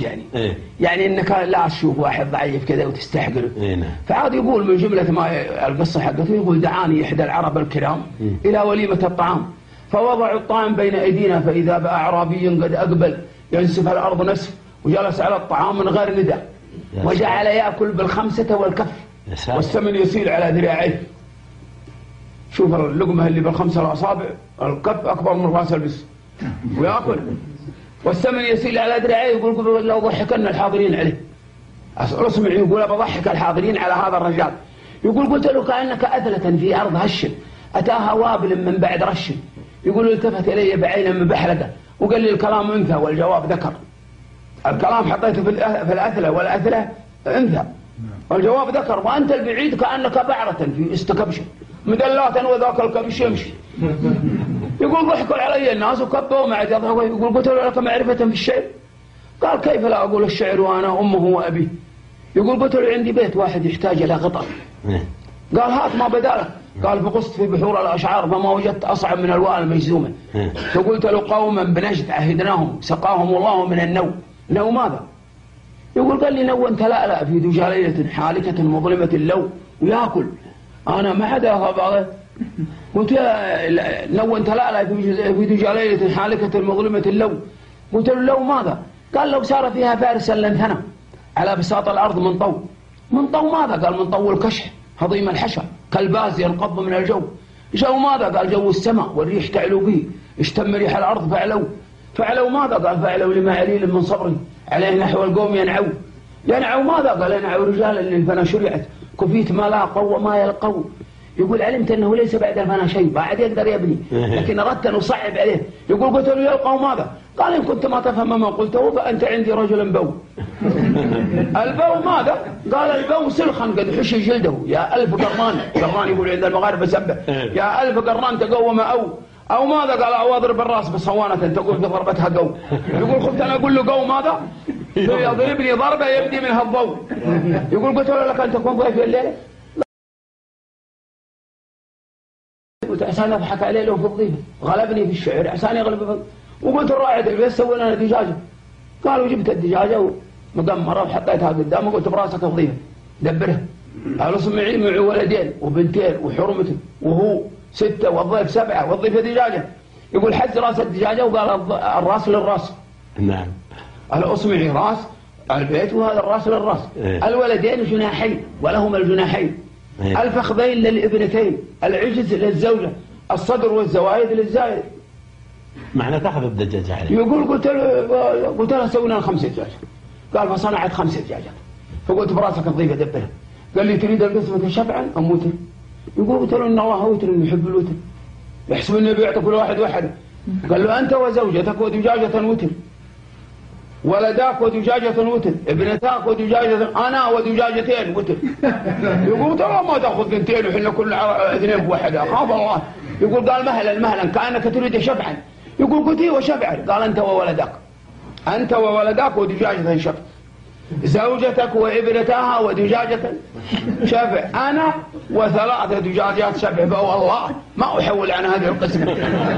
الناس يعني يعني انك لا تشوف واحد ضعيف كذا وتستحقره. نعم. فعاد يقول من جمله ما القصه حقته، يقول دعاني احدى العرب الكرام الى وليمه الطعام، فوضعوا الطعام بين ايدينا، فاذا باعرابي قد اقبل ينسف الارض نسف، وجلس على الطعام من غير ندى، وجعل ياكل بالخمسه والكف، والسمن يسيل على ذراعيه. شوف اللقمه اللي بالخمسه الاصابع، الكف اكبر من راس البس، وياكل والسمن يسيل على ذراعيه. يقول لو ضحكنا الحاضرين عليه. اسمع، يقول بضحك الحاضرين على هذا الرجال. يقول قلت له كانك اثله في ارض هش اتاها وابل من بعد رش. يقول التفت الي بعين من بحلقه وقال لي الكلام انثى والجواب ذكر. الكلام حطيته في الاثله، والاثله انثى والجواب ذكر، وانت البعيد كانك بعره في استكبش مدلاتا وذاك الكبش يمشي. يقول ضحكوا علي الناس وكبوا معي يضحكوا. يقول قلت له لك معرفه في الشعر؟ قال كيف لا اقول الشعر وانا امه وابيه. يقول قلت له عندي بيت واحد يحتاج الى غطاء. قال هات ما بدالك. قال فقصت في بحور الاشعار فما وجدت اصعب من الواء المجزومه. فقلت له قوما بنجد عهدناهم سقاهم الله من النو. نو ماذا؟ يقول قال لي نو تلألأ في دجى ليله حالكه مظلمه اللو وياكل. انا ما حدا أخاف. قلت يا نو تلألأ في دجى ليله حالكه مظلمه اللو. قلت له اللو ماذا؟ قال لو سار فيها فارسا لانثنى على بساط الارض من طو. من طو ماذا؟ قال من طو الكشح هضيم الحشا كالباز ينقض من الجو. جو ماذا؟ قال جو السماء والريح تعلو به اشتم ريح الارض فعلو. فعلوا ماذا؟ قال فعلوا لما عليل من صبر عليه نحو القوم ينعو. ينعو ماذا؟ قال ينعو رجالا للفنا شرعت كفيت ما لا قو ما يلقو. يقول علمت انه ليس بعد الفنا شيء، بعد يقدر يبني، لكن اردت ان اصعب عليه. يقول قلت له يلقوا ماذا؟ قال ان كنت ما تفهم ما قلته فانت عندي رجل بو. البو ماذا؟ قال البو سلخا قد حشي جلده يا الف قرنان. قرنان يقول عند المغاربه سبه، يا الف قرنان تقوم او ماذا؟ قال او اضرب الراس بصوانه تقول ضربتها قو. يقول خفت انا اقول له قو ماذا؟ يضربني ضربه يبدي منها الضوء. يقول قلت له لك ان تكون ضيفي الليله؟ عشان اضحك عليه لو في الضيفه، غلبني في الشعر عشان يغلب في. وقلت الراعي البيت سوي لنا دجاجه. قال وجبت الدجاجه ومقمره وحطيتها قدامه وقلت براسك الضيفه دبرها. قال اسمعي معي ولدين وبنتين وحرمته وهو 6 والضيف 7 والضيفه دجاجه. يقول حز راس الدجاجه وقال الراس للراس. نعم. قال اسمعي راس البيت وهذا الراس للراس. الولدين جناحين ولهما الجناحين. الفخذين للابنتين، العجز للزوجة، الصدر والزوايد للزائد. معنى تاخذ الدجاجة عليه. يقول قلت له سوي لنا 5 دجاجات. قال فصنعت 5 دجاجات. فقلت براسك الضيفة دبرها. قال لي تريد القسمة شفعا أم وتر؟ يقول قلت له إن الله وتر يحب الوتر، يحسب النبي يعطي كل واحد وحده. قال له أنت وزوجتك ودجاجة وتر، ولداك ودجاجة وتر، ابنتاك ودجاجة، أنا ودجاجتين وتر. يقول ترى ما تأخذ 2 وحنا كل 2 بواحد أخاف الله. يقول قال مهلا كأنك تريد شبعا. يقول قلت وشبعا. قال أنت وولداك ودجاجة شبع، زوجتك وابنتها ودجاجة شبع، أنا و3 دجاجات شبع. والله ما أحول عن هذه القسمة.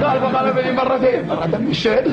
قال فغلبني مرتين، مرة بالشعر